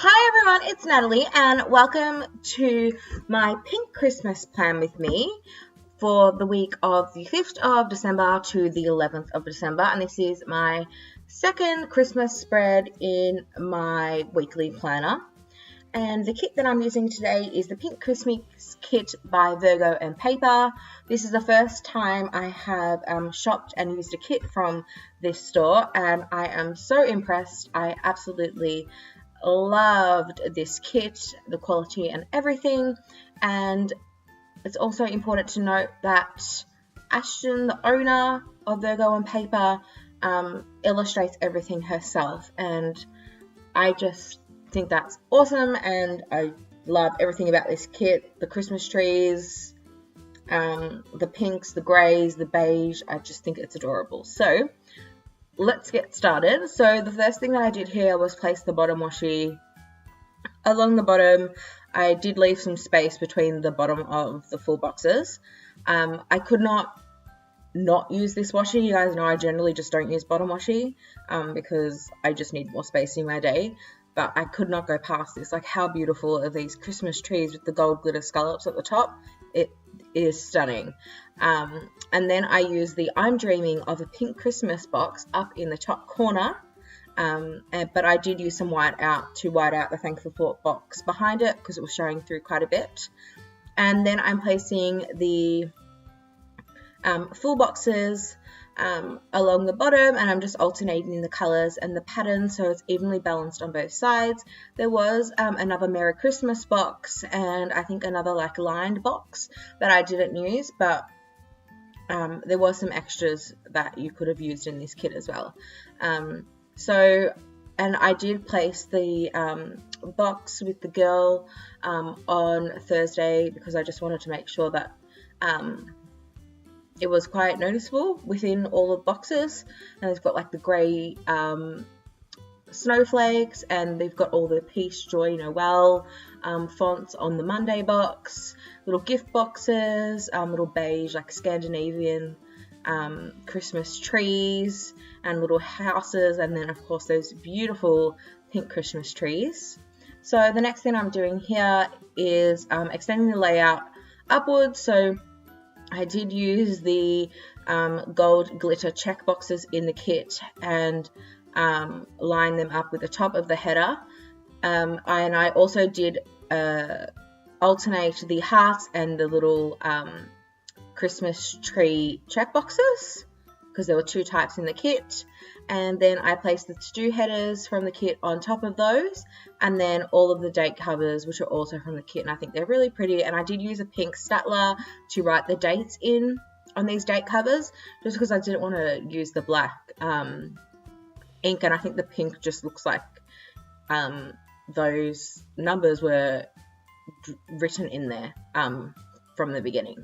Hi everyone, it's Natalie and welcome to my Pink Christmas plan with me for the week of the 5th of December to the 11th of December, and this is my second Christmas spread in my weekly planner. And the kit that I'm using today is the Pink Christmas kit by Virgo and Paper. This is the first time I have shopped and used a kit from this store, and I am so impressed. I absolutely loved this kit, the quality and everything. And it's also important to note that Ashton, the owner of Virgo and Paper, illustrates everything herself, and I just think that's awesome, and I love everything about this kit. The Christmas trees, the pinks, the greys, the beige, I just think it's adorable. So let's get started. So the first thing that I did here was place the bottom washi along the bottom. I did leave some space between the bottom of the full boxes. I could not use this washi. You guys know I generally just don't use bottom washi because I just need more space in my day. But I could not go past this. Like, how beautiful are these Christmas trees with the gold glitter scallops at the top? It is stunning. And then I used the I'm Dreaming of a Pink Christmas box up in the top corner. But I did use some white out to white out the Thankful Thought box behind it because it was showing through quite a bit. And then I'm placing the full boxes along the bottom, and I'm just alternating the colors and the patterns so it's evenly balanced on both sides. There was another Merry Christmas box and I think another like lined box that I didn't use, but there was some extras that you could have used in this kit as well. And I did place the box with the girl on Thursday because I just wanted to make sure that it was quite noticeable within all the boxes. And they've got like the grey snowflakes, and they've got all the Peace, Joy, Noel fonts on the Monday box, little gift boxes, little beige like Scandinavian Christmas trees and little houses, and then of course those beautiful pink Christmas trees. So the next thing I'm doing here is extending the layout upwards. So I did use the gold glitter check boxes in the kit and line them up with the top of the header. And I also did alternate the hearts and the little Christmas tree check boxes because there were two types in the kit. And then I placed the to-do headers from the kit on top of those, and then all of the date covers, which are also from the kit, and I think they're really pretty. And I did use a pink statler to write the dates in on these date covers just because I didn't want to use the black ink, and I think the pink just looks like those numbers were written in there from the beginning.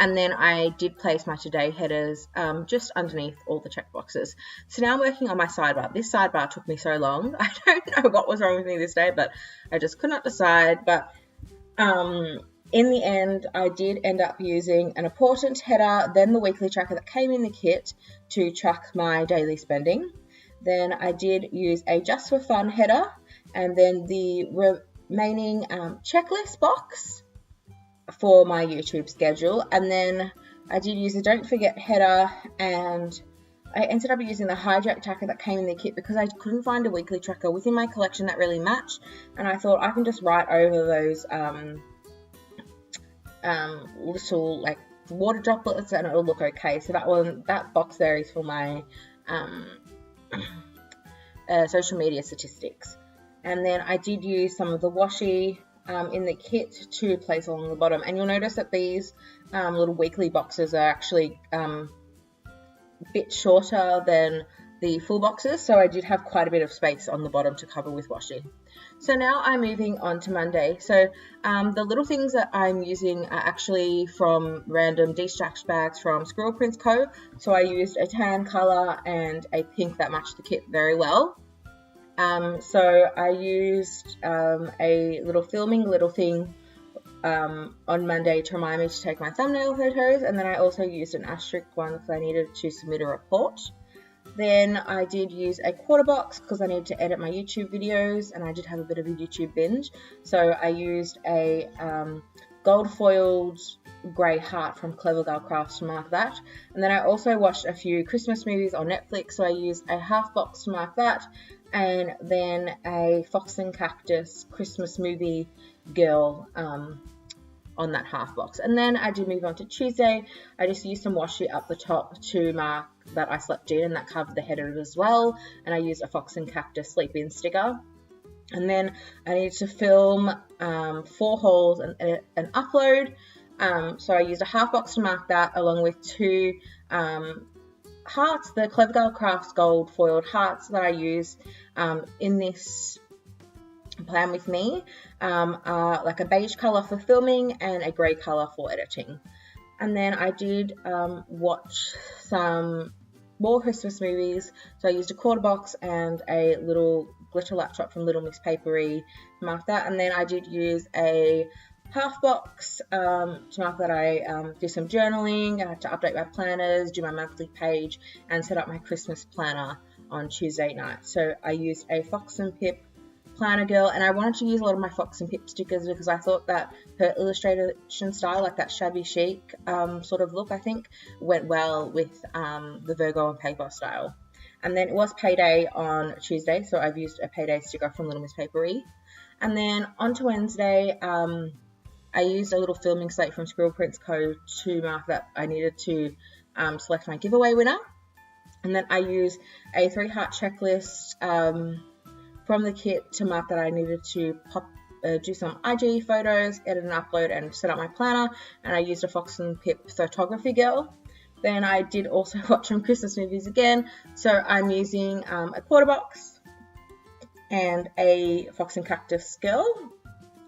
And then I did place my today headers just underneath all the check boxes. So now I'm working on my sidebar. This sidebar took me so long. I don't know what was wrong with me this day, but I just could not decide. But in the end, I did end up using an important header, then the weekly tracker that came in the kit to track my daily spending. Then I did use a just for fun header, and then the remaining checklist box for my YouTube schedule. And then I did use a don't forget header, and I ended up using the hijack tracker that came in the kit because I couldn't find a weekly tracker within my collection that really matched, and I thought I can just write over those little like water droplets and it'll look okay. So that box there is for my social media statistics. And then I did use some of the washi in the kit to place along the bottom, and you'll notice that these little weekly boxes are actually a bit shorter than the full boxes, so I did have quite a bit of space on the bottom to cover with washi. So now I'm moving on to Monday. So the little things that I'm using are actually from random de-stacked bags from Squirrel Prints Co. So I used a tan colour and a pink that matched the kit very well. So I used a little filming thing on Monday to remind me to take my thumbnail photos, and then I also used an asterisk one because I needed to submit a report. Then I did use a quarter box because I needed to edit my YouTube videos, and I did have a bit of a YouTube binge. So I used a gold foiled grey heart from Clever Girl Crafts to mark that. And then I also watched a few Christmas movies on Netflix, so I used a half box to mark that, and then a Fox and Cactus Christmas movie girl on that half box. And then I did move on to Tuesday. I just used some washi up the top to mark that I slept in, and that covered the header as well. And I used a Fox and Cactus sleep in sticker. And then I needed to film 4 hauls and edit and upload. So I used a half box to mark that, along with 2 hearts, the Clever Girl Crafts gold foiled hearts that I used in this plan with me, are like a beige colour for filming and a grey colour for editing. And then I did watch some more Christmas movies, so I used a quarter box and a little glitter laptop from Little Miss Papery to mark that. And then I did use a half box to mark that I did some journaling. I had to update my planners, do my monthly page, and set up my Christmas planner on Tuesday night. So I used a Fox and Pip planner girl, and I wanted to use a lot of my Fox and Pip stickers because I thought that her illustration style, like that shabby chic sort of look, I think went well with the Virgo and paper style. And then it was payday on Tuesday, so I've used a payday sticker from Little Miss Papery. And then on to Wednesday, I used a little filming slate from Scribble Prints Co. to mark that I needed to select my giveaway winner. And then I used a 3-heart checklist from the kit to mark that I needed to do some IG photos, edit and upload, and set up my planner. And I used a Fox and Pip photography girl. Then I did also watch some Christmas movies again. So I'm using a quarter box and a Fox and Cactus girl.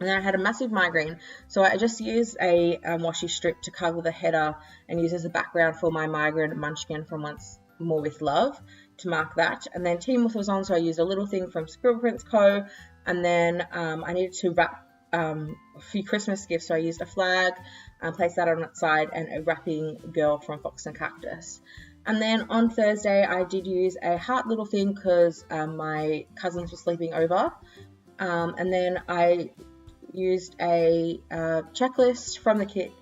And then I had a massive migraine, so I just used a washi strip to cover the header and use as a background for my migraine munchkin from Once More With Love to mark that. And then Teamwork was on, so I used a little thing from Scribble Prints Co. And then I needed to wrap a few Christmas gifts, so I used a flag and placed that on its side, and a wrapping girl from Fox and Cactus. And then on Thursday I did use a heart little thing because my cousins were sleeping over. And then I used a checklist from the kit,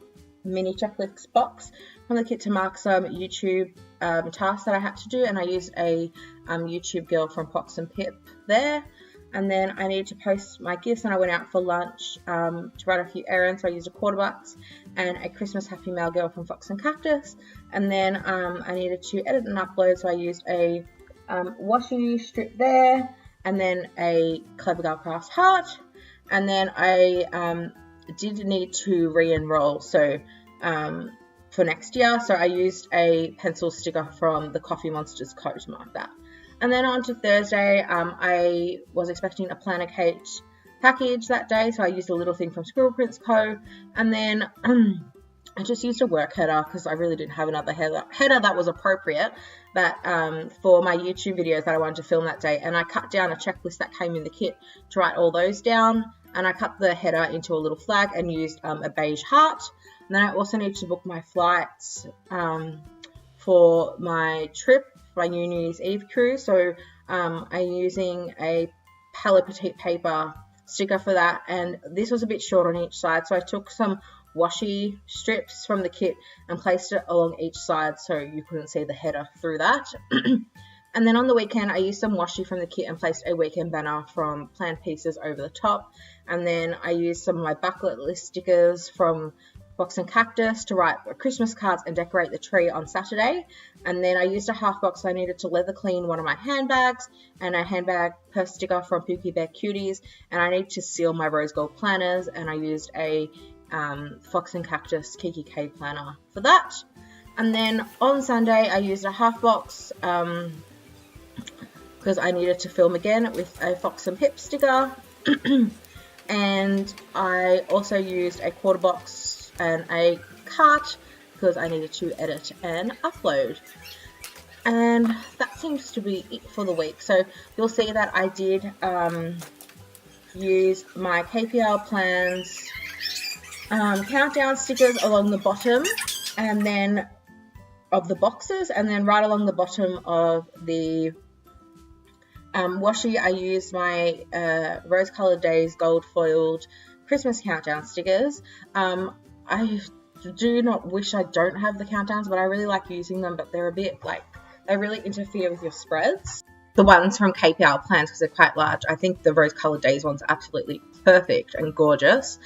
mini checklist box from the kit to mark some YouTube tasks that I had to do, and I used a YouTube girl from Fox and Pip there. And then I needed to post my gifts, and I went out for lunch to run a few errands, so I used a quarter box and a Christmas Happy Mail girl from Fox and Cactus. And then I needed to edit and upload, so I used a washi strip there, and then a Clever Girl Crafts heart. And then I did need to re-enroll, so for next year, so I used a pencil sticker from the Coffee Monsters Co. to mark that. And then on to Thursday, I was expecting a Planner Kate package that day, so I used a little thing from Scribble Prints Co. And then I just used a work header because I really didn't have another header that was appropriate that for my YouTube videos that I wanted to film that day. And I cut down a checklist that came in the kit to write all those down. And I cut the header into a little flag and used a beige heart. And then I also needed to book my flights for my trip, my New Year's Eve cruise. So I'm using a Palette Petite paper sticker for that. And this was a bit short on each side, so I took some washi strips from the kit and placed it along each side so you couldn't see the header through that. And then on the weekend, I used some washi from the kit and placed a weekend banner from Planned Pieces over the top. And then I used some of my bucket list stickers from Fox and Cactus to write Christmas cards and decorate the tree on Saturday. And then I used a half box, so I needed to leather clean one of my handbags, and a handbag purse sticker from Pookie Bear Cuties. And I needed to seal my rose gold planners, and I used a Fox and Cactus Kiki K planner for that. And then on Sunday, I used a half box because I needed to film again with a Fox and Pip sticker. And I also used a quarter box and a cart because I needed to edit and upload. And that seems to be it for the week. So you'll see that I did use my KPL plans countdown stickers along the bottom, and then of the boxes, and then right along the bottom of the washi I used my Rose Colored Days gold foiled Christmas countdown stickers. I do not wish I don't have the countdowns, but I really like using them, but they're a bit like, they really interfere with your spreads. The ones from KPL Plans, because they're quite large, I think the Rose Colored Days one's absolutely perfect and gorgeous.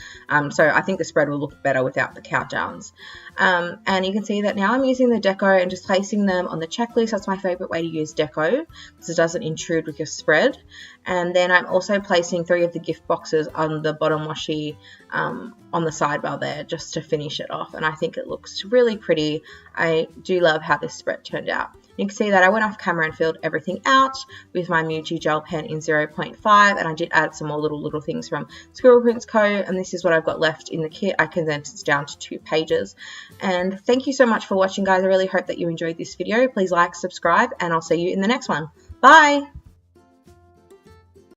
So I think the spread will look better without the countdowns. And you can see that now I'm using the deco and just placing them on the checklist. That's my favorite way to use deco, because it doesn't intrude with your spread. And then I'm also placing 3 of the gift boxes on the bottom washi on the sidebar there, just to finish it off. And I think it looks really pretty. I do love how this spread turned out. You can see that I went off camera and filled everything out with my Muji gel pen in 0.5, and I did add some more little things from Squirrel Prints Co. And this is what I've got left in the kit. I condensed it down to 2 pages. And thank you so much for watching, guys. I really hope that you enjoyed this video. Please like, subscribe, and I'll see you in the next one. Bye!